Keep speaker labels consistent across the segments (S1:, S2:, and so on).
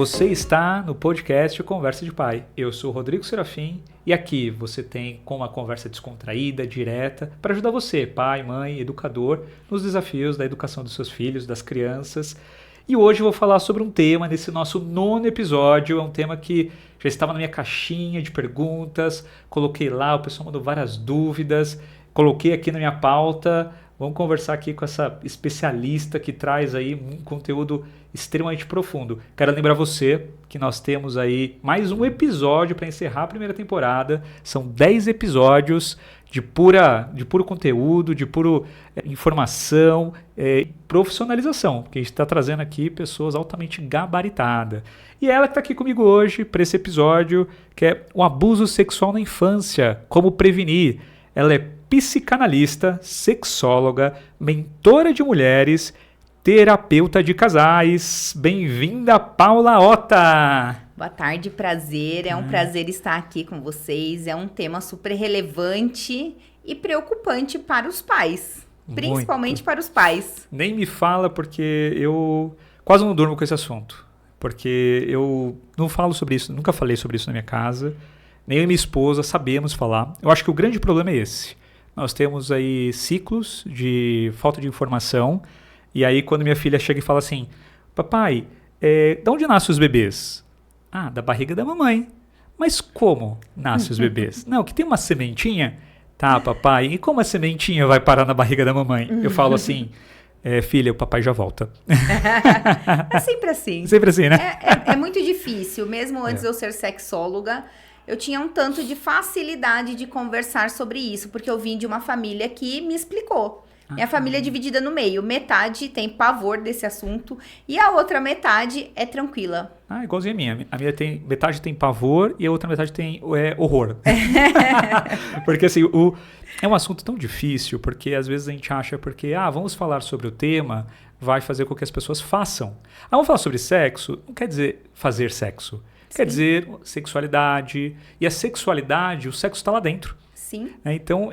S1: Você está no podcast Conversa de Pai. Eu sou o Rodrigo Serafim e aqui você tem uma conversa descontraída, direta, para ajudar você, pai, mãe, educador, nos desafios da educação dos seus filhos, das crianças. E hoje eu vou falar sobre um tema nesse nosso 9º episódio. É um tema que já estava na minha caixinha de perguntas, coloquei lá, o pessoal mandou várias dúvidas, coloquei aqui na minha pauta. Vamos conversar aqui com essa especialista que traz aí um conteúdo extremamente profundo. Quero lembrar você que nós temos aí mais um episódio para encerrar a primeira temporada. São 10 episódios de puro conteúdo, de pura informação e profissionalização, porque a gente está trazendo aqui pessoas altamente gabaritadas. E ela que está aqui comigo hoje para esse episódio, que é o abuso sexual na infância, como prevenir. Ela é psicanalista, sexóloga, mentora de mulheres, terapeuta de casais. Bem-vinda, Paula Ota!
S2: Boa tarde, prazer. É um prazer estar aqui com vocês. É um tema super relevante e preocupante para os pais, principalmente para os pais.
S1: Nem me fala, porque eu quase não durmo com esse assunto, porque eu não falo sobre isso, nunca falei sobre isso na minha casa, nem eu e minha esposa sabemos falar. Eu acho que o grande problema é esse. Nós temos aí ciclos de falta de informação. E aí quando minha filha chega e fala assim, papai, de onde nascem os bebês? Ah, da barriga da mamãe. Mas como nascem os bebês? Não, que tem uma sementinha. Tá, papai, e como a sementinha vai parar na barriga da mamãe? Eu falo assim, filha, o papai já volta.
S2: É sempre assim.
S1: Sempre assim, né?
S2: É muito difícil. Mesmo antes de eu ser sexóloga, eu tinha um tanto de facilidade de conversar sobre isso, porque eu vim de uma família que me explicou. Minha família é dividida no meio. Metade tem pavor desse assunto e a outra metade é tranquila.
S1: Ah, igualzinho a minha. A minha metade tem pavor e a outra metade tem horror. Porque assim, é um assunto tão difícil, porque às vezes a gente acha porque, vamos falar sobre o tema, vai fazer com que as pessoas façam. Vamos falar sobre sexo, não quer dizer fazer sexo. Quer dizer sexualidade. E a sexualidade, o sexo está lá dentro.
S2: Sim.
S1: Então,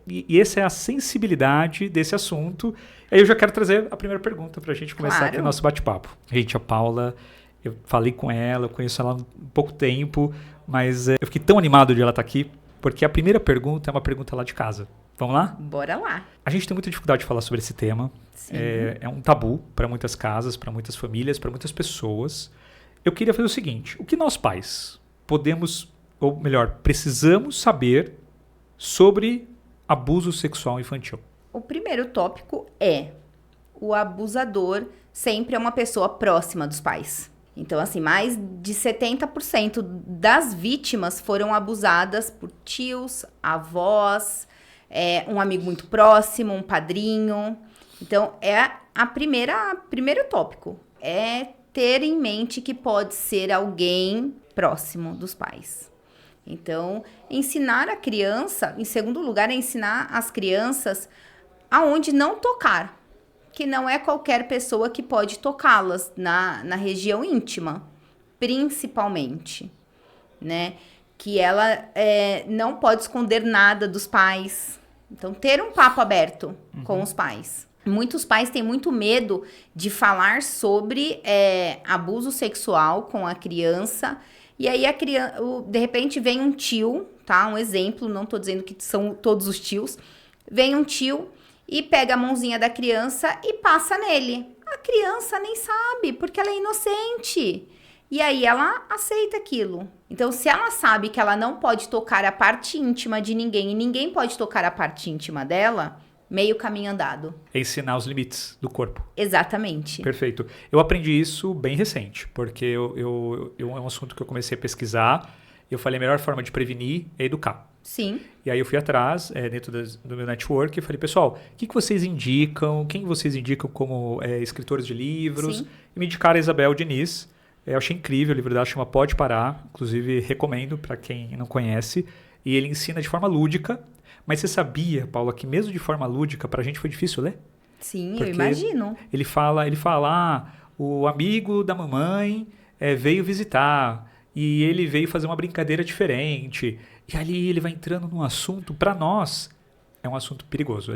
S1: e essa é a sensibilidade desse assunto. Aí eu já quero trazer a primeira pergunta para a gente começar aqui o nosso bate-papo. Gente, a Paula, eu falei com ela, eu conheço ela há pouco tempo, mas eu fiquei tão animado de ela estar aqui, porque a primeira pergunta é uma pergunta lá de casa. Vamos lá?
S2: Bora lá.
S1: A gente tem muita dificuldade de falar sobre esse tema.
S2: Sim.
S1: É um tabu para muitas casas, para muitas famílias, para muitas pessoas. Eu queria fazer o seguinte, o que nós pais podemos, ou melhor, precisamos saber sobre abuso sexual infantil?
S2: O primeiro tópico é: o abusador sempre é uma pessoa próxima dos pais. Então, assim, mais de 70% das vítimas foram abusadas por tios, avós, um amigo muito próximo, um padrinho. Então, primeiro tópico é ter em mente que pode ser alguém próximo dos pais. Então, ensinar a criança, em segundo lugar, é ensinar as crianças aonde não tocar, que não é qualquer pessoa que pode tocá-las na região íntima, principalmente, né? Que ela não pode esconder nada dos pais. Então, ter um papo aberto com os pais. Muitos pais têm muito medo de falar sobre abuso sexual com a criança. E aí a criança, de repente vem um tio, tá? Um exemplo, não tô dizendo que são todos os tios. Vem um tio e pega a mãozinha da criança e passa nele. A criança nem sabe, porque ela é inocente. E aí ela aceita aquilo. Então, se ela sabe que ela não pode tocar a parte íntima de ninguém e ninguém pode tocar a parte íntima dela, meio caminho andado.
S1: É ensinar os limites do corpo.
S2: Exatamente.
S1: Perfeito. Eu aprendi isso bem recente, porque é um assunto que eu comecei a pesquisar. Eu falei, a melhor forma de prevenir é educar.
S2: Sim.
S1: E aí eu fui atrás, dentro do meu network, e falei, pessoal, o que vocês indicam? Quem vocês indicam como escritores de livros?
S2: Sim.
S1: E me indicaram a Isabel Diniz. Eu achei incrível, o livro dela chama Pode Parar. Inclusive, recomendo para quem não conhece. E ele ensina de forma lúdica. Mas você sabia, Paula, que mesmo de forma lúdica, pra gente foi difícil ler?
S2: Sim,
S1: Porque
S2: eu imagino.
S1: Ele fala, o amigo da mamãe veio visitar e ele veio fazer uma brincadeira diferente. E ali ele vai entrando num assunto, pra nós, é um assunto perigoso.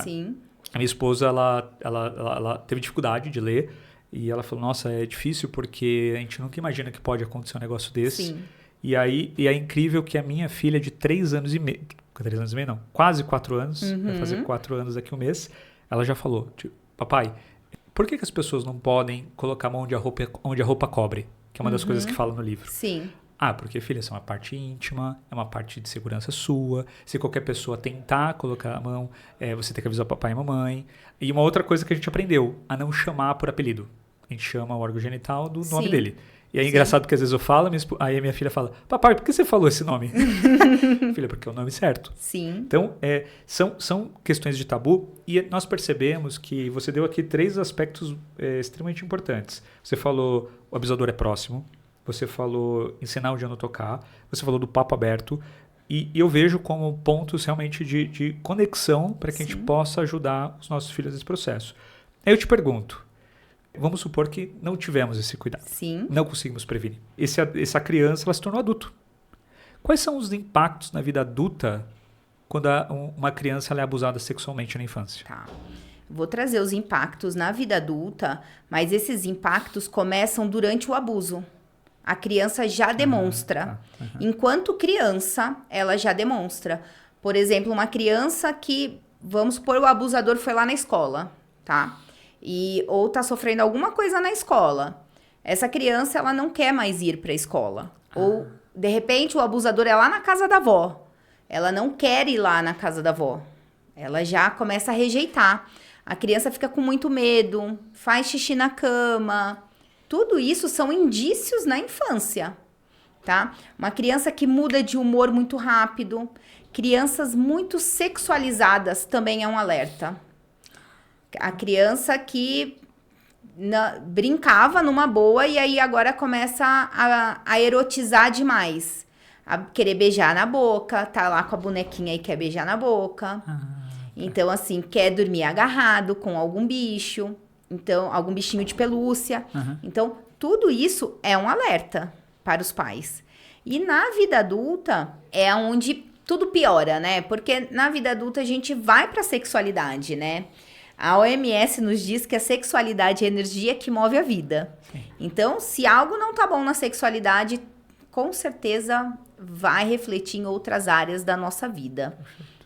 S2: Sim.
S1: A minha esposa, ela teve dificuldade de ler. E ela falou, nossa, é difícil porque a gente nunca imagina que pode acontecer um negócio desse.
S2: Sim.
S1: E é incrível que a minha filha de 3 anos e meio, 3 anos e meio não, quase 4 anos, vai fazer 4 anos daqui a um mês, ela já falou, tipo, papai, por que as pessoas não podem colocar a mão onde a roupa cobre? Que é uma das coisas que fala no livro.
S2: Sim.
S1: Ah, porque, filha, isso é uma parte íntima, é uma parte de segurança sua. Se qualquer pessoa tentar colocar a mão, você tem que avisar o papai e a mamãe. E uma outra coisa que a gente aprendeu, a não chamar por apelido. A gente chama o órgão genital do nome dele. E é engraçado porque às vezes eu falo, aí a minha filha fala, papai, por que você falou esse nome? Filha, porque é o nome certo.
S2: Sim.
S1: Então, são questões de tabu e nós percebemos que você deu aqui 3 aspectos extremamente importantes. Você falou, o abusador é próximo. Você falou ensinar onde eu não tocar. Você falou do papo aberto. E eu vejo como pontos realmente de conexão para que a gente possa ajudar os nossos filhos nesse processo. Aí eu te pergunto, vamos supor que não tivemos esse cuidado.
S2: Sim.
S1: Não conseguimos prevenir. Essa criança ela se tornou adulto. Quais são os impactos na vida adulta quando uma criança ela é abusada sexualmente na infância?
S2: Tá. Vou trazer os impactos na vida adulta, mas esses impactos começam durante o abuso. A criança já demonstra. Enquanto criança, ela já demonstra. Por exemplo, uma criança que, vamos supor, o abusador foi lá na escola, tá? Ou tá sofrendo alguma coisa na escola. Essa criança, ela não quer mais ir pra escola. Ou, de repente, o abusador é lá na casa da avó. Ela não quer ir lá na casa da avó. Ela já começa a rejeitar. A criança fica com muito medo, faz xixi na cama. Tudo isso são indícios na infância, tá? Uma criança que muda de humor muito rápido. Crianças muito sexualizadas também é um alerta. A criança que brincava numa boa e aí agora começa a erotizar demais. A querer beijar na boca, tá lá com a bonequinha e quer beijar na boca. Então, assim, quer dormir agarrado com algum bicho. Então, algum bichinho de pelúcia. Então, tudo isso é um alerta para os pais. E na vida adulta é onde tudo piora, né? Porque na vida adulta a gente vai para a sexualidade, né? A OMS nos diz que a sexualidade é a energia que move a vida.
S1: Sim.
S2: Então, se algo não tá bom na sexualidade, com certeza vai refletir em outras áreas da nossa vida,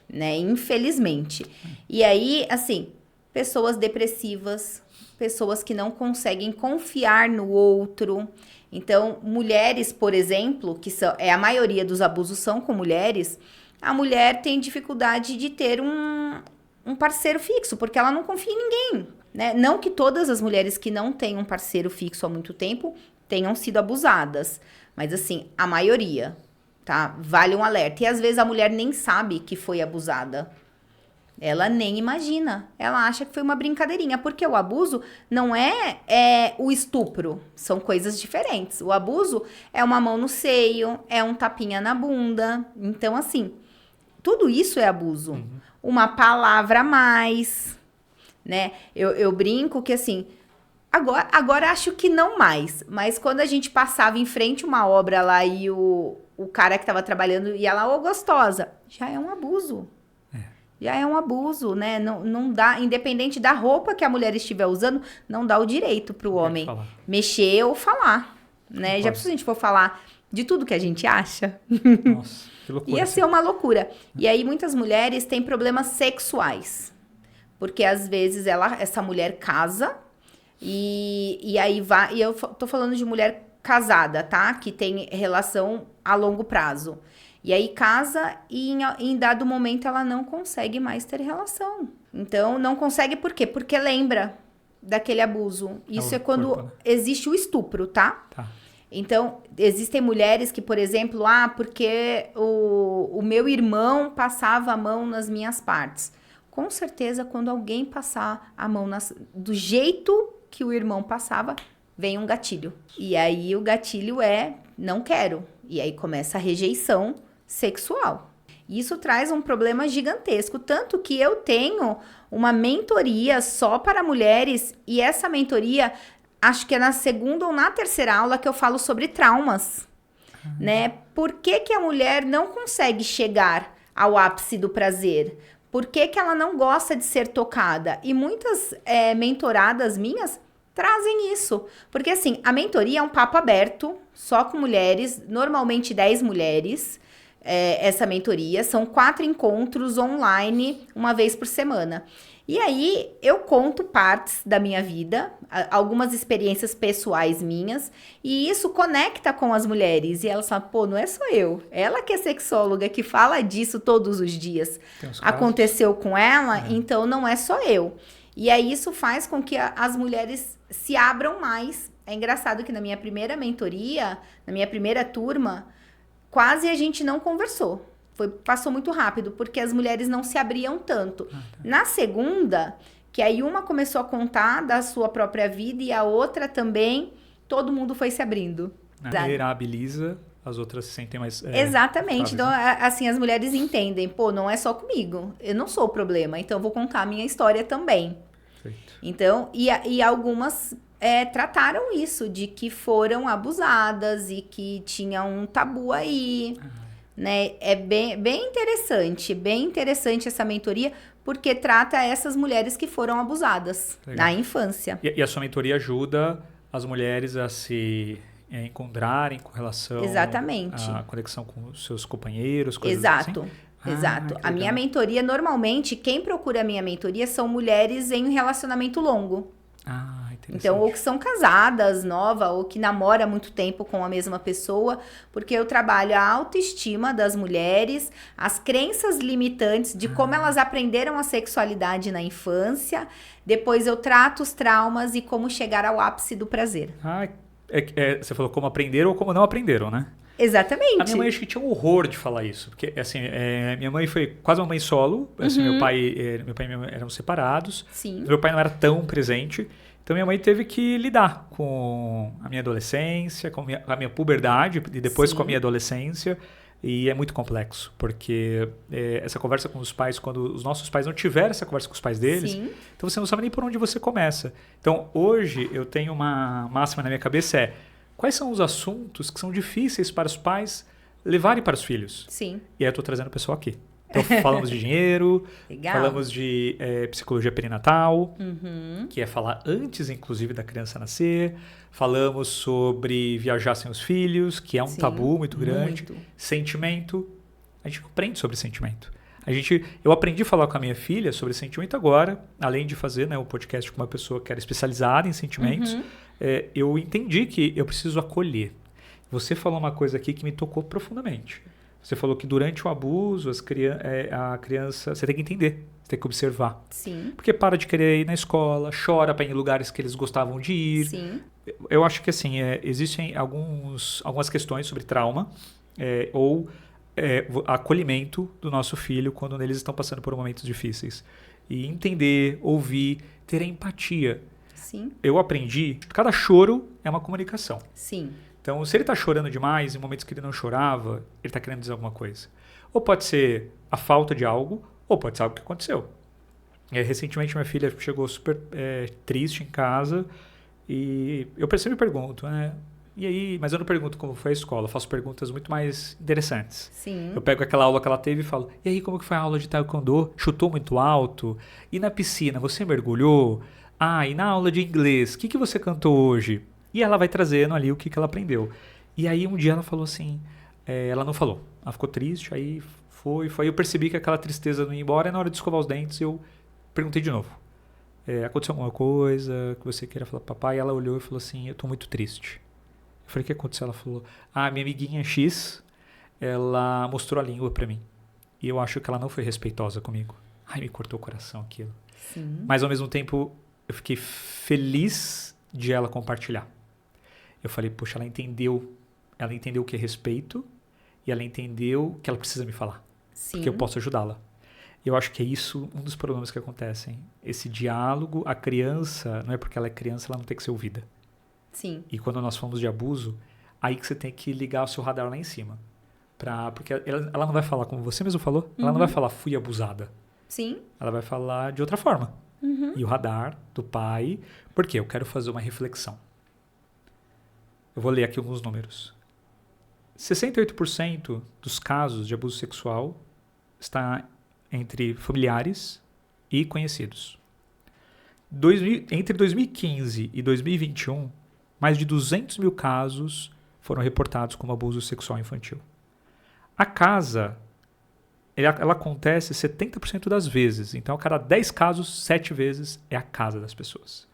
S2: né? Infelizmente. E aí, assim, pessoas depressivas, pessoas que não conseguem confiar no outro. Então, mulheres, por exemplo, que a maioria dos abusos são com mulheres, a mulher tem dificuldade de ter um parceiro fixo, porque ela não confia em ninguém, né? Não que todas as mulheres que não têm um parceiro fixo há muito tempo tenham sido abusadas, mas assim, a maioria, tá? Vale um alerta. E às vezes a mulher nem sabe que foi abusada. Ela nem imagina. Ela acha que foi uma brincadeirinha, porque o abuso não é o estupro. São coisas diferentes. O abuso é uma mão no seio, é um tapinha na bunda. Então, assim, tudo isso é abuso. Uma palavra a mais, né? Eu brinco que, assim, agora acho que não mais. Mas quando a gente passava em frente a uma obra lá e o cara que estava trabalhando ia lá, ô gostosa, já é um abuso. Já é um abuso, né? Não dá, independente da roupa que a mulher estiver usando, não dá o direito para o homem mexer ou falar, né? Já se a gente for falar de tudo que a gente acha,
S1: nossa, que loucura.
S2: Ia ser uma loucura. E aí muitas mulheres têm problemas sexuais, porque às vezes essa mulher casa e aí vai, e eu tô falando de mulher casada, tá? Que tem relação a longo prazo. E aí casa e em dado momento ela não consegue mais ter relação. Então, não consegue por quê? Porque lembra daquele abuso. Isso é quando corpo, né? Existe o estupro, tá?
S1: Tá.
S2: Então, existem mulheres que, por exemplo, porque o meu irmão passava a mão nas minhas partes. Com certeza, quando alguém passar a mão do jeito que o irmão passava, vem um gatilho. E aí o gatilho não quero. E aí começa a rejeição sexual. Isso traz um problema gigantesco, tanto que eu tenho uma mentoria só para mulheres e essa mentoria, acho que é na segunda ou na terceira aula que eu falo sobre traumas, né? Por que a mulher não consegue chegar ao ápice do prazer? Por que ela não gosta de ser tocada? E muitas mentoradas minhas trazem isso. Porque, assim, a mentoria é um papo aberto, só com mulheres, normalmente 10 mulheres, essa mentoria. São 4 encontros online, uma vez por semana. E aí, eu conto partes da minha vida, algumas experiências pessoais minhas, e isso conecta com as mulheres. E elas falam, pô, não é só eu. Ela que é sexóloga, que fala disso todos os dias. Aconteceu com ela, então não é só eu. E aí, isso faz com que as mulheres se abram mais. É engraçado que na minha primeira mentoria, na minha primeira turma, quase a gente não conversou. Passou muito rápido, porque as mulheres não se abriam tanto. Na segunda, que aí uma começou a contar da sua própria vida e a outra também, todo mundo foi se abrindo.
S1: Vulnerabiliza, as outras se sentem mais...
S2: Exatamente. Então, assim, as mulheres entendem, pô, não é só comigo, eu não sou o problema, então eu vou contar a minha história também. Perfeito. Então, e algumas trataram isso, de que foram abusadas e que tinha um tabu aí... Né? É bem interessante essa mentoria, porque trata essas mulheres que foram abusadas na infância.
S1: E a sua mentoria ajuda as mulheres a se encontrarem com relação à conexão com os seus companheiros, coisas assim?
S2: Exato. A minha mentoria, normalmente, quem procura a minha mentoria são mulheres em um relacionamento longo. Então, ou que são casadas, nova, ou que namoram há muito tempo com a mesma pessoa, porque eu trabalho a autoestima das mulheres, as crenças limitantes de como elas aprenderam a sexualidade na infância, depois eu trato os traumas e como chegar ao ápice do prazer.
S1: Você falou como aprenderam ou como não aprenderam, né?
S2: Exatamente.
S1: A minha mãe acho que tinha um horror de falar isso, porque assim, minha mãe foi quase uma mãe solo, assim, meu pai e minha mãe eram separados, meu pai não era tão presente. Então, minha mãe teve que lidar com a minha adolescência, com a minha puberdade e depois com a minha adolescência. E é muito complexo, porque essa conversa com os pais, quando os nossos pais não tiveram essa conversa com os pais deles, então você não sabe nem por onde você começa. Então, hoje, eu tenho uma máxima na minha cabeça, quais são os assuntos que são difíceis para os pais levarem para os filhos?
S2: Sim.
S1: E aí eu estou trazendo o pessoal aqui. Então, falamos de dinheiro, falamos de psicologia perinatal, que é falar antes, inclusive, da criança nascer. Falamos sobre viajar sem os filhos, que é um tabu muito grande. Sentimento. A gente aprende sobre sentimento. Eu aprendi a falar com a minha filha sobre sentimento agora, além de fazer um podcast com uma pessoa que era especializada em sentimentos. Eu entendi que eu preciso acolher. Você falou uma coisa aqui que me tocou profundamente. Você falou que durante o abuso, a criança... Você tem que entender, você tem que observar.
S2: Sim.
S1: Porque para de querer ir na escola, chora para ir em lugares que eles gostavam de ir.
S2: Sim.
S1: Eu acho que assim, existem algumas questões sobre trauma ou acolhimento do nosso filho quando eles estão passando por momentos difíceis. E entender, ouvir, ter empatia.
S2: Sim.
S1: Eu aprendi, cada choro é uma comunicação.
S2: Sim.
S1: Então, se ele está chorando demais, em momentos que ele não chorava, ele está querendo dizer alguma coisa. Ou pode ser a falta de algo, ou pode ser algo que aconteceu. Recentemente, minha filha chegou super triste em casa e eu sempre pergunto, e aí? Mas eu não pergunto como foi a escola, eu faço perguntas muito mais interessantes.
S2: Sim.
S1: Eu pego aquela aula que ela teve e falo, e aí, como que foi a aula de taekwondo? Chutou muito alto? E na piscina, você mergulhou? E na aula de inglês, o que você cantou hoje? E ela vai trazendo ali o que ela aprendeu. E aí um dia ela falou assim, ela não falou. Ela ficou triste, aí foi. Eu percebi que aquela tristeza não ia embora. E na hora de escovar os dentes, eu perguntei de novo. Aconteceu alguma coisa que você queira falar pro papai? E ela olhou e falou assim, eu tô muito triste. Eu falei, o que aconteceu? Ela falou, minha amiguinha X, ela mostrou a língua pra mim. E eu acho que ela não foi respeitosa comigo. Me cortou o coração aquilo.
S2: Sim.
S1: Mas ao mesmo tempo, eu fiquei feliz de ela compartilhar. Eu falei, poxa, ela entendeu o que é respeito e ela entendeu que ela precisa me falar.
S2: Sim.
S1: Porque eu posso ajudá-la. Eu acho que é isso um dos problemas que acontecem. Esse diálogo, a criança, não é porque ela é criança, ela não tem que ser ouvida.
S2: Sim.
S1: E quando nós falamos de abuso, aí que você tem que ligar o seu radar lá em cima. Porque ela não vai falar, como você mesmo falou, ela não vai falar, fui abusada.
S2: Sim.
S1: Ela vai falar de outra forma. E o radar do pai, porque eu quero fazer uma reflexão. Eu vou ler aqui alguns números. 68% dos casos de abuso sexual está entre familiares e conhecidos. Entre 2015 e 2021, mais de 200 mil casos foram reportados como abuso sexual infantil. A casa, ela acontece 70% das vezes. Então, a cada 10 casos, 7 vezes é a casa das pessoas.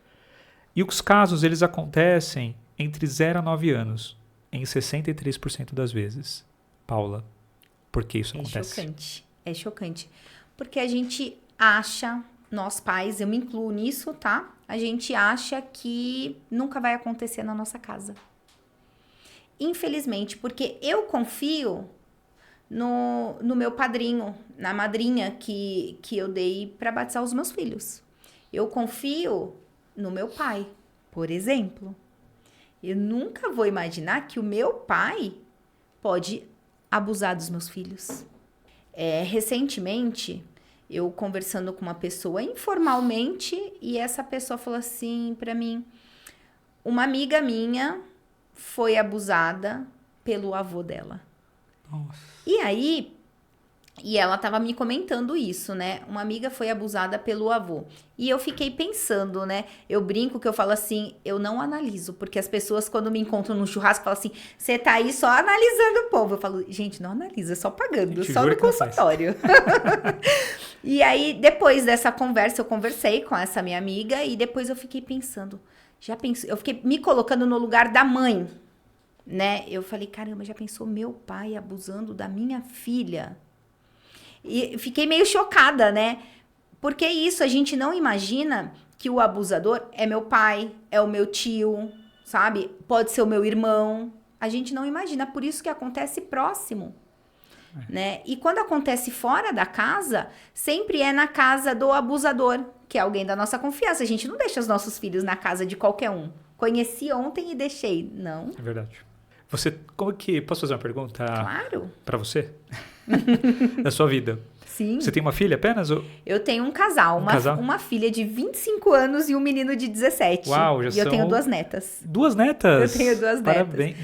S1: E os casos, eles acontecem entre 0 a 9 anos, em 63% das vezes. Paula, por que isso acontece?
S2: É chocante. Porque a gente acha, nós pais, eu me incluo nisso, tá? A gente acha que nunca vai acontecer na nossa casa. Infelizmente, porque eu confio no meu padrinho, na madrinha que eu dei para batizar os meus filhos. Eu confio no meu pai, por exemplo. Eu nunca vou imaginar que o meu pai pode abusar dos meus filhos. Recentemente, eu conversando com uma pessoa informalmente, e essa pessoa falou assim para mim: uma amiga minha foi abusada pelo avô dela.
S1: Nossa.
S2: E ela tava me comentando isso, né? Uma amiga foi abusada pelo avô. E eu fiquei pensando, né? Eu brinco que eu falo assim, eu não analiso. Porque as pessoas, quando me encontram no churrasco, falam assim, você tá aí só analisando o povo. Eu falo, gente, não analisa, só pagando, só no consultório. E aí, depois dessa conversa, eu conversei com essa minha amiga e depois eu fiquei pensando, eu fiquei me colocando no lugar da mãe, né? Eu falei, caramba, já pensou meu pai abusando da minha filha? E fiquei meio chocada, né? Porque isso, a gente não imagina que o abusador é meu pai, é o meu tio, sabe? Pode ser o meu irmão. A gente não imagina, por isso que acontece próximo, né? E quando acontece fora da casa, sempre é na casa do abusador, que é alguém da nossa confiança. A gente não deixa os nossos filhos na casa de qualquer um. Conheci ontem e deixei. Não.
S1: É verdade. Posso fazer uma pergunta?
S2: Claro.
S1: Para você? Da sua vida.
S2: Sim.
S1: Você tem uma filha apenas?
S2: Eu tenho um casal, uma filha de 25 anos e um menino de 17.
S1: Uau, já
S2: E eu tenho 2 netas.
S1: 2 netas?
S2: Eu tenho 2 netas.
S1: Parabéns.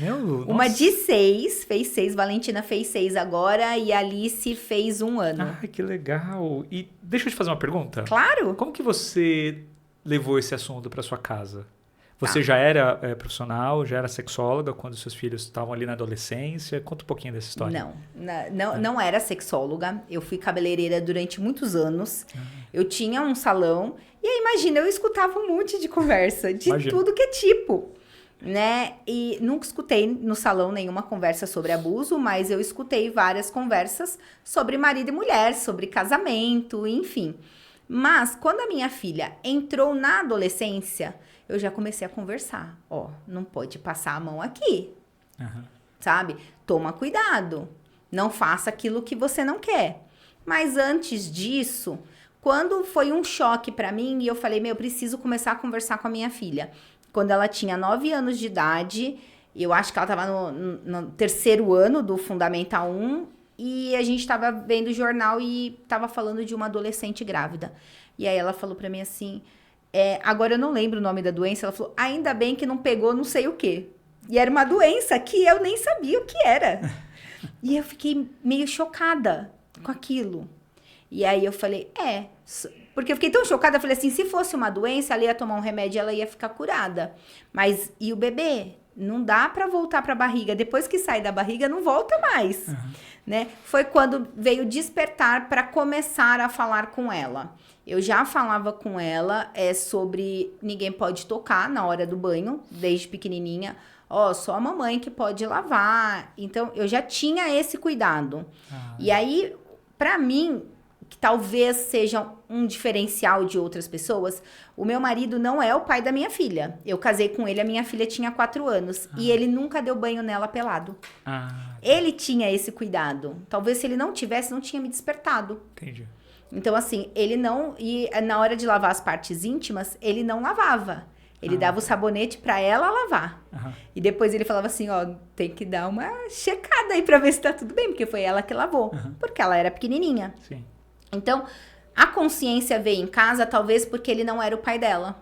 S2: Uma de 6, fez 6, Valentina fez 6 agora e a Alice fez 1 ano.
S1: Ah, que legal. E deixa eu te fazer uma pergunta.
S2: Claro.
S1: Como que você levou esse assunto para sua casa? Você já era profissional, já era sexóloga quando seus filhos estavam ali na adolescência? Conta um pouquinho dessa história.
S2: Não era sexóloga. Eu fui cabeleireira durante muitos anos. Eu tinha um salão. E aí, imagina, eu escutava um monte de conversa, de tudo que é tipo, né? E nunca escutei no salão nenhuma conversa sobre abuso, mas eu escutei várias conversas sobre marido e mulher, sobre casamento, enfim. Mas, quando a minha filha entrou na adolescência, eu já comecei a conversar. Não pode passar a mão aqui, sabe? Toma cuidado, não faça aquilo que você não quer. Mas antes disso, quando foi um choque pra mim, e eu falei, eu preciso começar a conversar com a minha filha. Quando ela tinha 9 anos de idade, eu acho que ela estava no 3º ano do Fundamental 1, e a gente estava vendo o jornal e estava falando de uma adolescente grávida. E aí ela falou pra mim assim... agora eu não lembro o nome da doença. Ela falou, ainda bem que não pegou não sei o quê. E era uma doença que eu nem sabia o que era. E eu fiquei meio chocada com aquilo. E aí eu falei, porque eu fiquei tão chocada, eu falei assim, se fosse uma doença, ela ia tomar um remédio e ela ia ficar curada. Mas, e o bebê? Não dá pra voltar pra barriga. Depois que sai da barriga, não volta mais. Né? Foi quando veio despertar para começar a falar com ela. Eu já falava com ela sobre ninguém pode tocar na hora do banho, desde pequenininha. Só a mamãe que pode lavar. Então, eu já tinha esse cuidado. E aí, para mim, que talvez seja um diferencial de outras pessoas, o meu marido não é o pai da minha filha. Eu casei com ele, a minha filha tinha 4 anos. E ele nunca deu banho nela pelado. Ele tinha esse cuidado. Talvez se ele não tivesse, não tinha me despertado.
S1: Entendi.
S2: Então, assim, ele não... E na hora de lavar as partes íntimas, ele não lavava. Ele dava o sabonete pra ela lavar. E depois ele falava assim, tem que dar uma checada aí pra ver se tá tudo bem. Porque foi ela que lavou. Porque ela era pequenininha.
S1: Sim. Então,
S2: a consciência veio em casa, talvez porque ele não era o pai dela.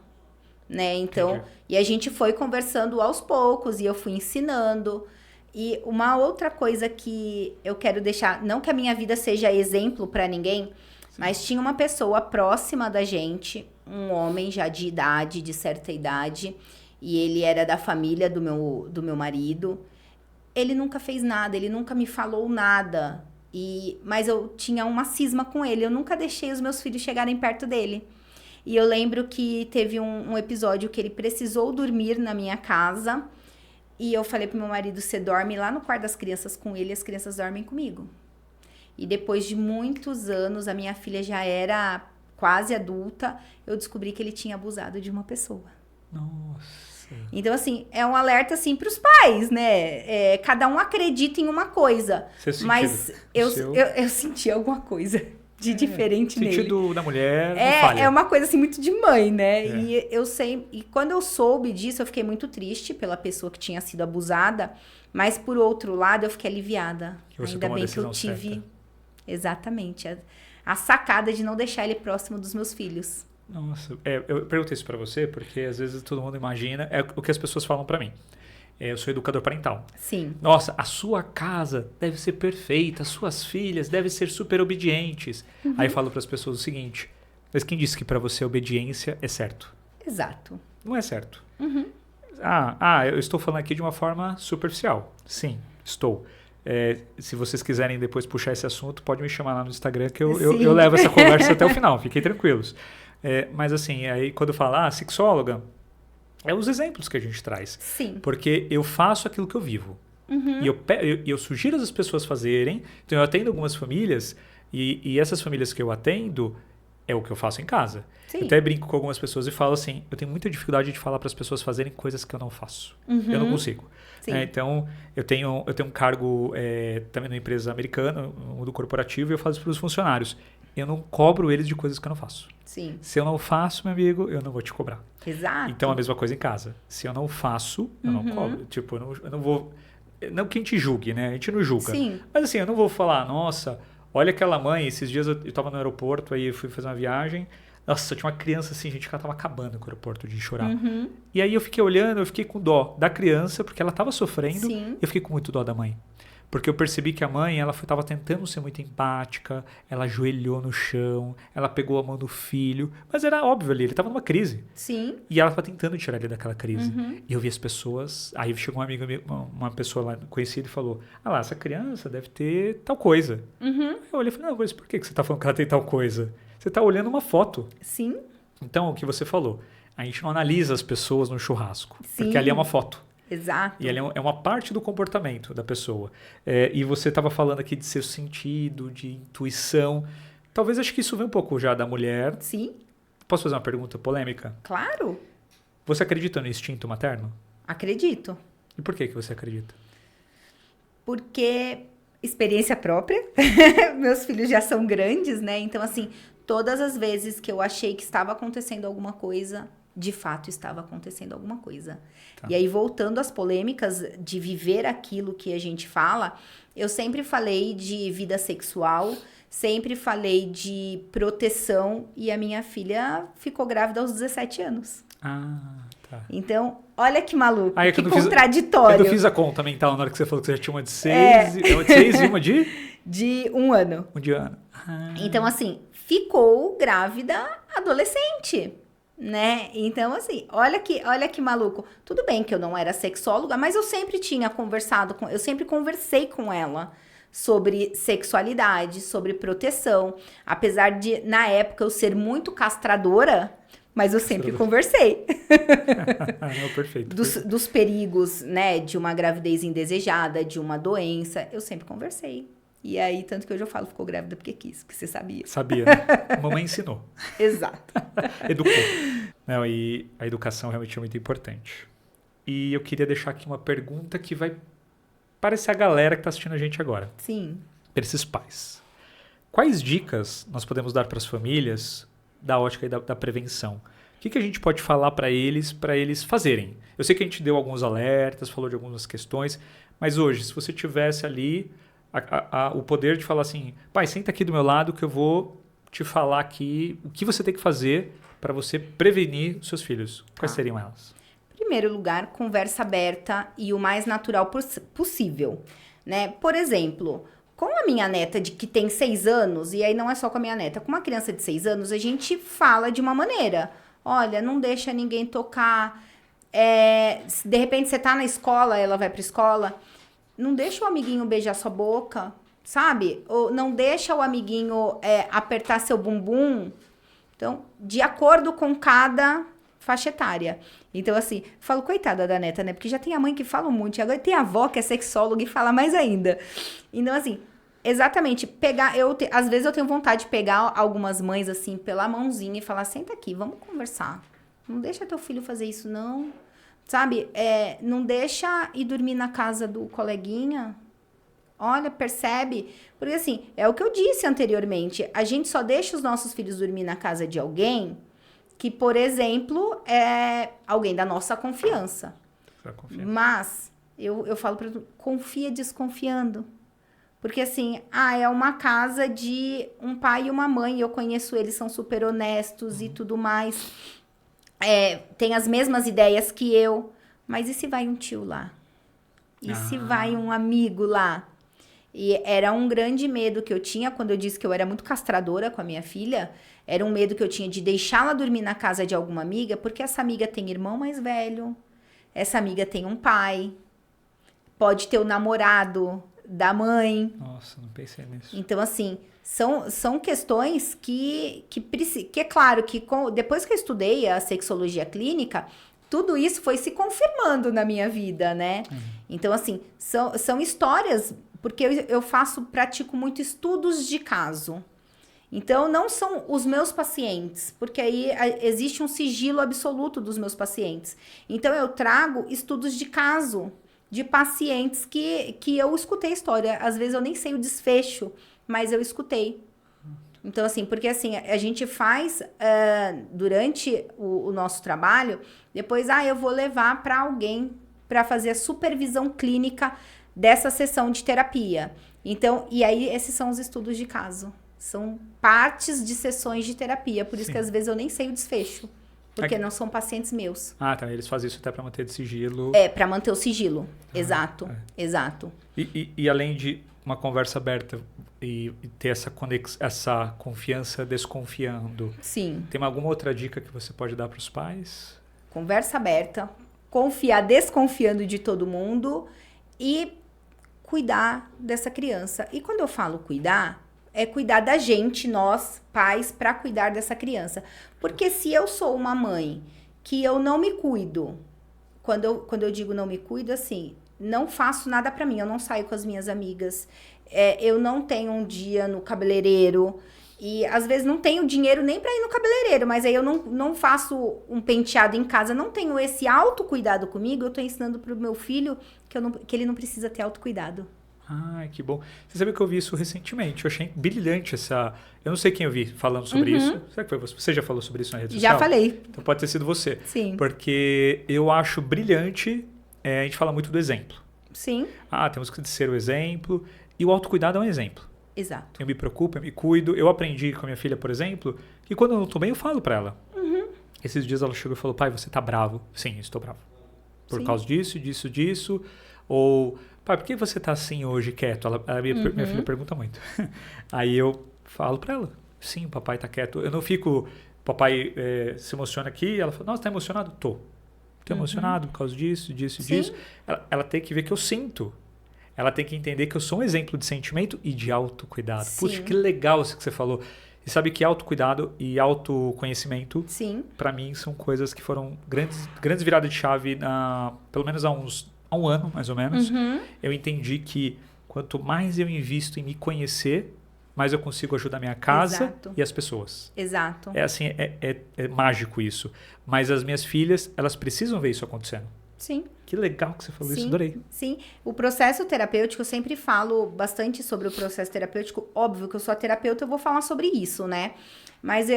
S2: Né? Então, e a gente foi conversando aos poucos. E eu fui ensinando. E uma outra coisa que eu quero deixar... Não que a minha vida seja exemplo pra ninguém... Mas tinha uma pessoa próxima da gente, um homem já de idade, de certa idade, e ele era da família do meu marido. Ele nunca fez nada, ele nunca me falou nada, mas eu tinha uma cisma com ele, eu nunca deixei os meus filhos chegarem perto dele. E eu lembro que teve um episódio que ele precisou dormir na minha casa, e eu falei pro meu marido, você dorme lá no quarto das crianças com ele, as crianças dormem comigo. E depois de muitos anos, a minha filha já era quase adulta, eu descobri que ele tinha abusado de uma pessoa.
S1: Nossa.
S2: Então, assim, é um alerta, assim, pros pais, né? Cada um acredita em uma coisa. Mas eu senti alguma coisa de diferente nele.
S1: O sentido da mulher não falha.
S2: É uma coisa, assim, muito de mãe, né? E eu sei... E quando eu soube disso, eu fiquei muito triste pela pessoa que tinha sido abusada. Mas, por outro lado, eu fiquei aliviada. Ainda bem que eu tive... Certa. Exatamente. A sacada de não deixar ele próximo dos meus filhos.
S1: Nossa, eu perguntei isso pra você porque às vezes todo mundo imagina, é o que as pessoas falam pra mim. Eu sou educador parental.
S2: Sim.
S1: Nossa, a sua casa deve ser perfeita, as suas filhas devem ser super obedientes. Uhum. Aí eu falo pras pessoas o seguinte, mas quem disse que pra você a obediência é certo?
S2: Exato.
S1: Não é certo.
S2: Uhum.
S1: Eu estou falando aqui de uma forma superficial. Sim, estou. Se vocês quiserem depois puxar esse assunto, pode me chamar lá no Instagram que eu levo essa conversa até o final, fiquem tranquilos. Mas assim, aí quando eu falo, sexóloga, é os exemplos que a gente traz.
S2: Sim.
S1: Porque eu faço aquilo que eu vivo.
S2: Uhum.
S1: E eu sugiro as pessoas fazerem. Então eu atendo algumas famílias e essas famílias que eu atendo é o que eu faço em casa.
S2: Sim.
S1: Eu até brinco com algumas pessoas e falo assim, eu tenho muita dificuldade de falar para as pessoas fazerem coisas que eu não faço.
S2: Uhum.
S1: Eu não consigo.
S2: Então,
S1: eu tenho um cargo também numa empresa americana, no mundo corporativo, e eu faço para os funcionários. Eu não cobro eles de coisas que eu não faço.
S2: Sim.
S1: Se eu não faço, meu amigo, eu não vou te cobrar.
S2: Exato.
S1: Então, a mesma coisa em casa. Se eu não faço, eu não cobro. Tipo, eu não vou... Não que a gente julgue, né? A gente não julga.
S2: Sim.
S1: Mas assim, eu não vou falar, nossa, olha aquela mãe, esses dias eu estava no aeroporto, aí eu fui fazer uma viagem. Nossa, tinha uma criança assim, gente, que ela tava acabando com o aeroporto de chorar.
S2: Uhum.
S1: E aí eu fiquei olhando, eu fiquei com dó da criança, porque ela tava sofrendo.
S2: Sim.
S1: E eu fiquei com muito dó da mãe. Porque eu percebi que a mãe, ela estava tentando ser muito empática, ela ajoelhou no chão, ela pegou a mão do filho, mas era óbvio ali, ele estava numa crise.
S2: Sim.
S1: E ela estava tentando tirar ele daquela crise.
S2: Uhum.
S1: E eu vi as pessoas, aí chegou um amigo, uma pessoa lá conhecida e falou, essa criança deve ter tal coisa.
S2: Uhum.
S1: Eu olhei e falei, não, mas por que você está falando que ela tem tal coisa? Você está olhando uma foto.
S2: Sim.
S1: Então, o que você falou, a gente não analisa as pessoas no churrasco,
S2: Sim.
S1: porque ali é uma foto.
S2: Exato.
S1: E ele é uma parte do comportamento da pessoa. E você estava falando aqui de seu sentido, de intuição. Talvez acho que isso vem um pouco já da mulher.
S2: Sim.
S1: Posso fazer uma pergunta polêmica?
S2: Claro.
S1: Você acredita no instinto materno?
S2: Acredito.
S1: E por que você acredita?
S2: Porque experiência própria. Meus filhos já são grandes, né? Então, assim, todas as vezes que eu achei que estava acontecendo alguma coisa... de fato estava acontecendo alguma coisa. Tá. E aí, voltando às polêmicas de viver aquilo que a gente fala, eu sempre falei de vida sexual, sempre falei de proteção, e a minha filha ficou grávida aos 17 anos.
S1: Tá.
S2: Então, olha que maluco,
S1: que
S2: contraditório.
S1: Eu fiz a conta mental na hora que você falou que você já tinha uma de 6, uma de 6 e uma de...
S2: De 1 ano.
S1: Um de ano.
S2: Então, assim, ficou grávida adolescente. Né? Então, assim, olha que maluco. Tudo bem que eu não era sexóloga, mas eu sempre tinha eu sempre conversei com ela sobre sexualidade, sobre proteção. Apesar de, na época, eu ser muito castradora, mas eu sempre conversei.
S1: Perfeito.
S2: Dos perigos, né, de uma gravidez indesejada, de uma doença, eu sempre conversei. E aí, tanto que hoje eu falo, ficou grávida porque quis, porque você sabia.
S1: Sabia, né? Mamãe ensinou.
S2: Exato.
S1: Educou. Não, e a educação realmente é muito importante. E eu queria deixar aqui uma pergunta que vai parecer a galera que está assistindo a gente agora.
S2: Sim.
S1: Para esses pais. Quais dicas nós podemos dar para as famílias da ótica e da prevenção? O que a gente pode falar para eles fazerem? Eu sei que a gente deu alguns alertas, falou de algumas questões, mas hoje, se você tivesse ali o poder de falar assim, pai, senta aqui do meu lado que eu vou te falar aqui o que você tem que fazer para você prevenir os seus filhos. Quais seriam elas?
S2: Em primeiro lugar, conversa aberta e o mais natural possível, né? Por exemplo, com a minha neta, que tem 6 anos, e aí não é só com a minha neta, com uma criança de 6 anos, a gente fala de uma maneira. Olha, não deixa ninguém tocar. De repente você tá na escola, ela vai pra escola, não deixa o amiguinho beijar sua boca, sabe? Ou não deixa o amiguinho apertar seu bumbum. Então, de acordo com cada faixa etária. Então, assim, falo, coitada da neta, né? Porque já tem a mãe que fala muito, e agora tem a avó que é sexóloga e fala mais ainda. Então, assim, exatamente, às vezes eu tenho vontade de pegar algumas mães, assim, pela mãozinha e falar, senta aqui, vamos conversar. Não deixa teu filho fazer isso, não. Sabe? Não deixa ir dormir na casa do coleguinha. Olha, percebe? Porque, assim, é o que eu disse anteriormente, a gente só deixa os nossos filhos dormir na casa de alguém que, por exemplo, é alguém da nossa confiança. Mas, eu falo pra tu, confia desconfiando. Porque, assim, é uma casa de um pai e uma mãe, eu conheço eles, são super honestos e tudo mais. Tem as mesmas ideias que eu. Mas e se vai um tio lá? E se vai um amigo lá? E era um grande medo que eu tinha quando eu disse que eu era muito castradora com a minha filha. Era um medo que eu tinha de deixá-la dormir na casa de alguma amiga, porque essa amiga tem irmão mais velho, essa amiga tem um pai, pode ter o namorado da mãe.
S1: Nossa, não pensei nisso.
S2: Então, assim, são questões que é claro que depois que eu estudei a sexologia clínica, tudo isso foi se confirmando na minha vida, né? Então, assim, são histórias, porque eu pratico muito estudos de caso. Então, não são os meus pacientes, porque aí existe um sigilo absoluto dos meus pacientes. Então, eu trago estudos de caso, de pacientes que eu escutei a história. Às vezes, eu nem sei o desfecho, mas eu escutei. Então, assim, porque assim, a gente faz durante o nosso trabalho, depois, eu vou levar para alguém para fazer a supervisão clínica dessa sessão de terapia. Então, e aí, esses são os estudos de caso. São partes de sessões de terapia, por isso que às vezes eu nem sei o desfecho, porque não são pacientes meus.
S1: Tá, eles fazem isso até para manter o sigilo.
S2: Para manter o sigilo, exato.
S1: E além de uma conversa aberta e ter essa confiança desconfiando,
S2: sim,
S1: tem alguma outra dica que você pode dar para os pais?
S2: Conversa aberta, confiar desconfiando de todo mundo e cuidar dessa criança. E quando eu falo cuidar, é cuidar da gente, nós, pais, para cuidar dessa criança. Porque se eu sou uma mãe que eu não me cuido, quando eu digo não me cuido, assim, não faço nada para mim, eu não saio com as minhas amigas, eu não tenho um dia no cabeleireiro, e às vezes não tenho dinheiro nem para ir no cabeleireiro, mas aí eu não faço um penteado em casa, não tenho esse autocuidado comigo, eu tô ensinando pro meu filho que ele não precisa ter autocuidado.
S1: Que bom. Você sabe que eu vi isso recentemente. Eu achei brilhante essa... Eu não sei quem eu vi falando sobre isso. Será que foi você? Você já falou sobre isso na rede social?
S2: Já falei.
S1: Então pode ter sido você.
S2: Sim.
S1: Porque eu acho brilhante... a gente fala muito do exemplo.
S2: Sim.
S1: Temos que ser o exemplo. E o autocuidado é um exemplo.
S2: Exato.
S1: Eu me preocupo, eu me cuido. Eu aprendi com a minha filha, por exemplo, que quando eu não tô bem, eu falo pra ela. Esses dias ela chegou e falou, pai, você tá bravo. Sim, eu estou bravo. Por causa disso. Ou... Pai, por que você tá assim hoje, quieto? Minha filha pergunta muito. Aí eu falo pra ela, sim, o papai tá quieto. Eu não fico, papai se emociona aqui, ela fala, nossa, tá emocionado? Tô emocionado por causa disso. Ela tem que ver que eu sinto. Ela tem que entender que eu sou um exemplo de sentimento e de autocuidado. Puxa, que legal isso que você falou. E sabe que autocuidado e autoconhecimento, pra mim, são coisas que foram grandes viradas de chave, pelo menos há um ano, mais ou menos. Eu entendi que quanto mais eu invisto em me conhecer, mais eu consigo ajudar minha casa e as pessoas.
S2: Exato.
S1: É mágico isso. Mas as minhas filhas, elas precisam ver isso acontecendo.
S2: Sim.
S1: Que legal que você falou isso, adorei.
S2: Sim. O processo terapêutico, eu sempre falo bastante sobre o processo terapêutico. Óbvio que eu sou a terapeuta, eu vou falar sobre isso, né? Mas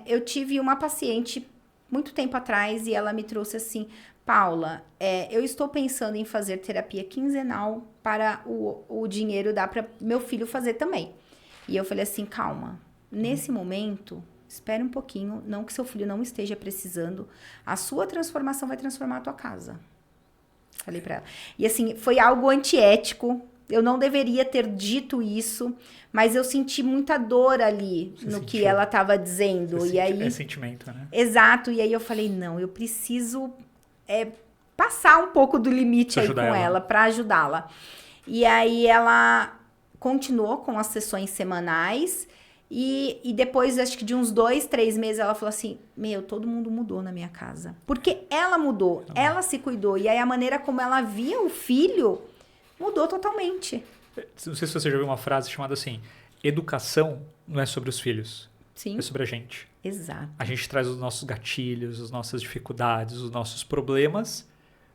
S2: eu tive uma paciente muito tempo atrás e ela me trouxe assim... Paula, eu estou pensando em fazer terapia quinzenal para o dinheiro dar para meu filho fazer também. E eu falei assim, calma, nesse momento, espere um pouquinho, não que seu filho não esteja precisando, a sua transformação vai transformar a tua casa. Falei para ela. E assim, foi algo antiético, Eu não deveria ter dito isso, mas eu senti muita dor ali no que ela estava dizendo. E aí,
S1: é sentimento, né?
S2: Exato. E aí eu falei, não, eu preciso passar um pouco do limite aí com ela para ajudá-la. E aí ela continuou com as sessões semanais e depois, acho que de uns 2, 3 meses, ela falou assim, todo mundo mudou na minha casa. Porque ela mudou, ela se cuidou. E aí a maneira como ela via o filho mudou totalmente.
S1: Não sei se você já viu uma frase chamada assim, educação não é sobre os filhos,
S2: Sim.
S1: é sobre a gente.
S2: Exato.
S1: A gente traz os nossos gatilhos, as nossas dificuldades, os nossos problemas,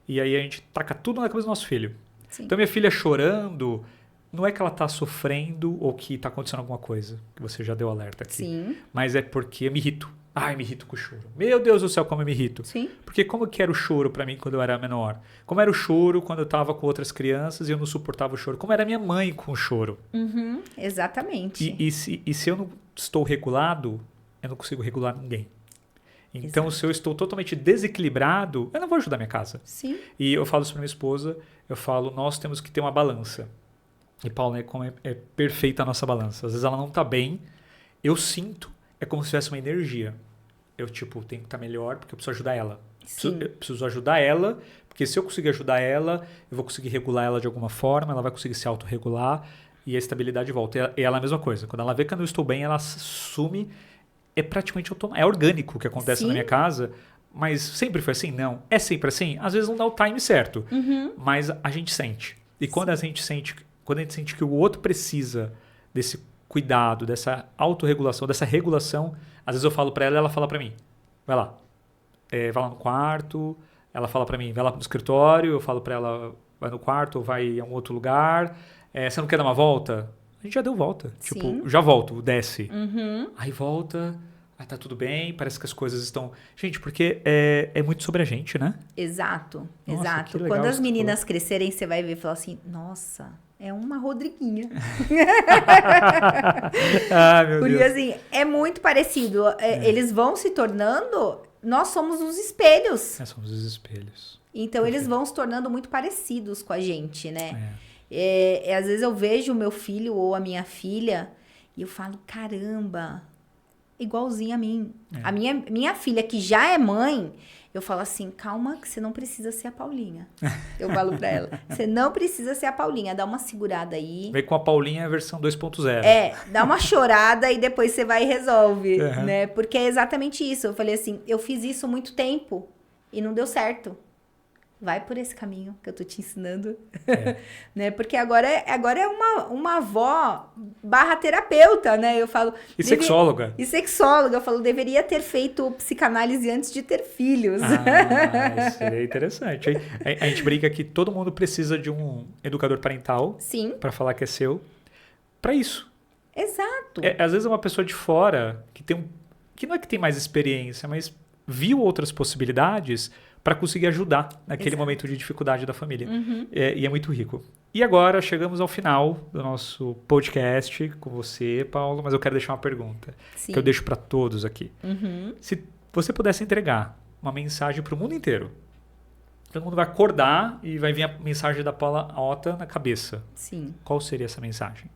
S1: e aí a gente taca tudo na cabeça do nosso filho.
S2: Sim.
S1: Então minha filha chorando, não é que ela está sofrendo ou que está acontecendo alguma coisa, que você já deu alerta aqui.
S2: Sim.
S1: Mas é porque eu me irrito. Ai, me irrito com o choro. Meu Deus do céu, como eu me irrito.
S2: Sim.
S1: Porque como que era o choro para mim quando eu era menor? Como era o choro quando eu estava com outras crianças e eu não suportava o choro? Como era minha mãe com o choro?
S2: Uhum, exatamente.
S1: E se eu não estou regulado, eu não consigo regular ninguém. Então, se eu estou totalmente desequilibrado, eu não vou ajudar minha casa.
S2: Sim.
S1: E eu falo isso para minha esposa, eu falo, nós temos que ter uma balança. E Paula, como é perfeita a nossa balança. Às vezes ela não está bem, eu sinto, é como se tivesse uma energia. Eu, tenho que estar melhor porque eu preciso ajudar ela. Eu preciso ajudar ela, porque se eu conseguir ajudar ela, eu vou conseguir regular ela de alguma forma, ela vai conseguir se autorregular e a estabilidade volta. E ela é a mesma coisa. Quando ela vê que eu não estou bem, ela assume. É praticamente automático. É orgânico o que acontece na minha casa, mas sempre foi assim? Não. É sempre assim? Às vezes não dá o time certo, mas a gente sente. E quando a gente sente que o outro precisa desse cuidado, dessa autorregulação, dessa regulação, às vezes eu falo para ela e ela fala para mim, vai lá. Vai lá no quarto, ela fala para mim, vai lá no escritório, eu falo para ela, vai no quarto ou vai a um outro lugar. Você não quer dar uma volta? A gente já deu volta. Já volto, desce. Aí volta, aí tá tudo bem, parece que as coisas estão... Gente, porque é muito sobre a gente, né?
S2: Exato,
S1: Nossa,
S2: exato. Quando as meninas crescerem, você vai ver e falar assim, nossa, é uma Rodriguinha.
S1: Meu
S2: porque
S1: Deus.
S2: assim, é muito parecido. Eles vão se tornando... Nós somos os espelhos.
S1: Nós somos os espelhos.
S2: Então, eles vão se tornando muito parecidos com a gente, né?
S1: É.
S2: Às vezes eu vejo o meu filho ou a minha filha e eu falo, caramba, igualzinho a mim. A minha filha, que já é mãe, eu falo assim, calma que você não precisa ser a Paulinha. Eu falo pra ela, você não precisa ser a Paulinha, dá uma segurada aí.
S1: Vem com a Paulinha versão 2.0.
S2: Dá uma chorada e depois você vai e resolve, né? Porque é exatamente isso. Eu falei assim, eu fiz isso há muito tempo e não deu certo. Vai por esse caminho que eu tô te ensinando. Né? Porque agora é uma avó / terapeuta, né? Eu falo...
S1: sexóloga.
S2: E sexóloga. Eu falo, deveria ter feito psicanálise antes de ter filhos.
S1: Isso seria interessante. A gente brinca que todo mundo precisa de um educador parental.
S2: Sim.
S1: Para falar que é seu. Para isso.
S2: Exato.
S1: Às vezes é uma pessoa de fora que não é que tem mais experiência, mas viu outras possibilidades para conseguir ajudar naquele momento de dificuldade da família. E é muito rico. E agora chegamos ao final do nosso podcast com você, Paulo, mas eu quero deixar uma pergunta que eu deixo para todos aqui. Se você pudesse entregar uma mensagem para o mundo inteiro, todo mundo vai acordar e vai vir a mensagem da Paula Ota na cabeça.
S2: Sim.
S1: Qual seria essa mensagem?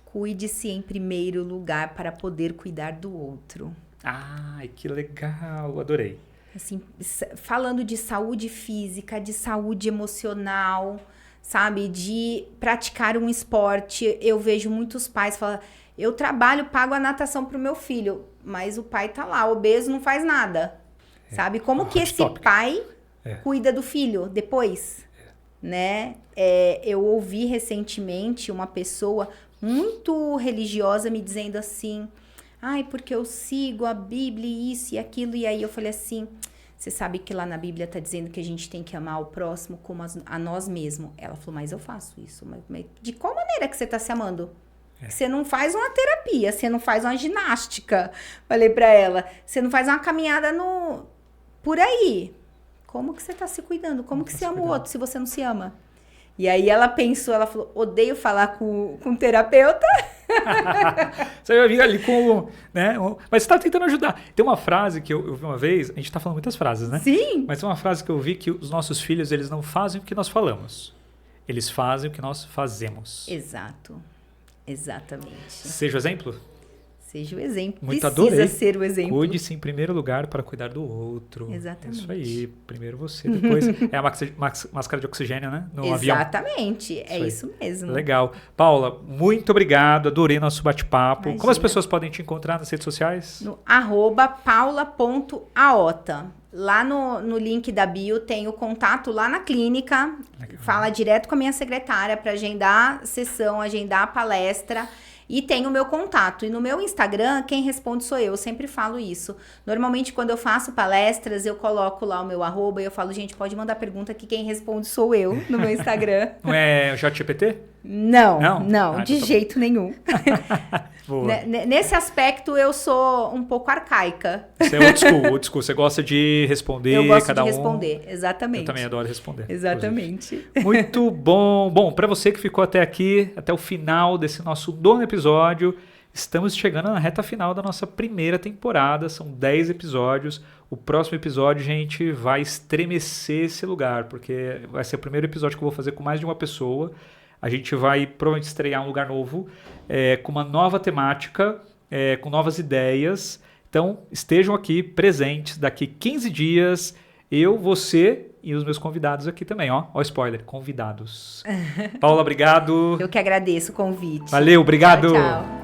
S2: Cuide-se em primeiro lugar para poder cuidar do outro.
S1: Ai, que legal, adorei.
S2: Assim, falando de saúde física, de saúde emocional, sabe? De praticar um esporte. Eu vejo muitos pais falando, eu trabalho, pago a natação pro meu filho, mas o pai tá lá, obeso, não faz nada. Sabe? Como que esse pai cuida do filho depois? Né? Eu ouvi recentemente uma pessoa muito religiosa me dizendo assim... Ai, porque eu sigo a Bíblia, isso e aquilo. E aí eu falei assim, você sabe que lá na Bíblia tá dizendo que a gente tem que amar o próximo como a nós mesmos. Ela falou, mas eu faço isso. Mas de qual maneira que você tá se amando? Você não faz uma terapia, você não faz uma ginástica. Falei pra ela, você não faz uma caminhada por aí. Como que você tá se cuidando? Como que você ama o outro se você não se ama? E aí ela pensou, ela falou, odeio falar com um terapeuta.
S1: Você vai vir ali com... Né, mas você tá tentando ajudar. Tem uma frase que eu vi uma vez, a gente tá falando muitas frases, né?
S2: Sim.
S1: Mas tem uma frase que eu vi que os nossos filhos, eles não fazem o que nós falamos. Eles fazem o que nós fazemos.
S2: Exato. Exatamente.
S1: Seja o exemplo?
S2: Seja o exemplo.
S1: Muito
S2: Precisa
S1: adorei.
S2: ser o exemplo.
S1: Cuide-se em primeiro lugar para cuidar do outro.
S2: Exatamente.
S1: Isso aí. Primeiro você, depois... É a máscara de oxigênio, né? No avião.
S2: Exatamente. É
S1: aí.
S2: isso mesmo.
S1: Legal. Paula, muito obrigado. Adorei nosso bate-papo.
S2: Imagina.
S1: Como as pessoas podem te encontrar nas redes sociais?
S2: No @paula.aota. Lá no link da bio tem o contato lá na clínica.
S1: Legal.
S2: Fala direto com a minha secretária para agendar sessão, agendar palestra. E tem o meu contato. E no meu Instagram, quem responde sou eu. Eu sempre falo isso. Normalmente, quando eu faço palestras, eu coloco lá o meu @. E eu falo, gente, pode mandar pergunta que quem responde sou eu no meu Instagram.
S1: Não é o ChatGPT?
S2: Não,
S1: Ah,
S2: de
S1: então
S2: jeito nenhum.
S1: Boa.
S2: Nesse aspecto, eu sou um pouco arcaica.
S1: Você é old school. Você gosta de responder
S2: Eu gosto
S1: cada
S2: de
S1: um.
S2: responder, exatamente.
S1: Eu também adoro responder.
S2: Exatamente.
S1: Inclusive. Muito bom. Bom, para você que ficou até aqui, até o final desse nosso 9º episódio, estamos chegando na reta final da nossa primeira temporada. São 10 episódios. O próximo episódio, gente, vai estremecer esse lugar, porque vai ser o primeiro episódio que eu vou fazer com mais de uma pessoa. A gente vai provavelmente estrear um lugar novo, com uma nova temática, com novas ideias. Então, estejam aqui presentes daqui 15 dias. Eu, você e os meus convidados aqui também. Ó, spoiler, convidados. Paula, obrigado.
S2: Eu que agradeço o convite.
S1: Valeu, obrigado.
S2: Tchau, tchau.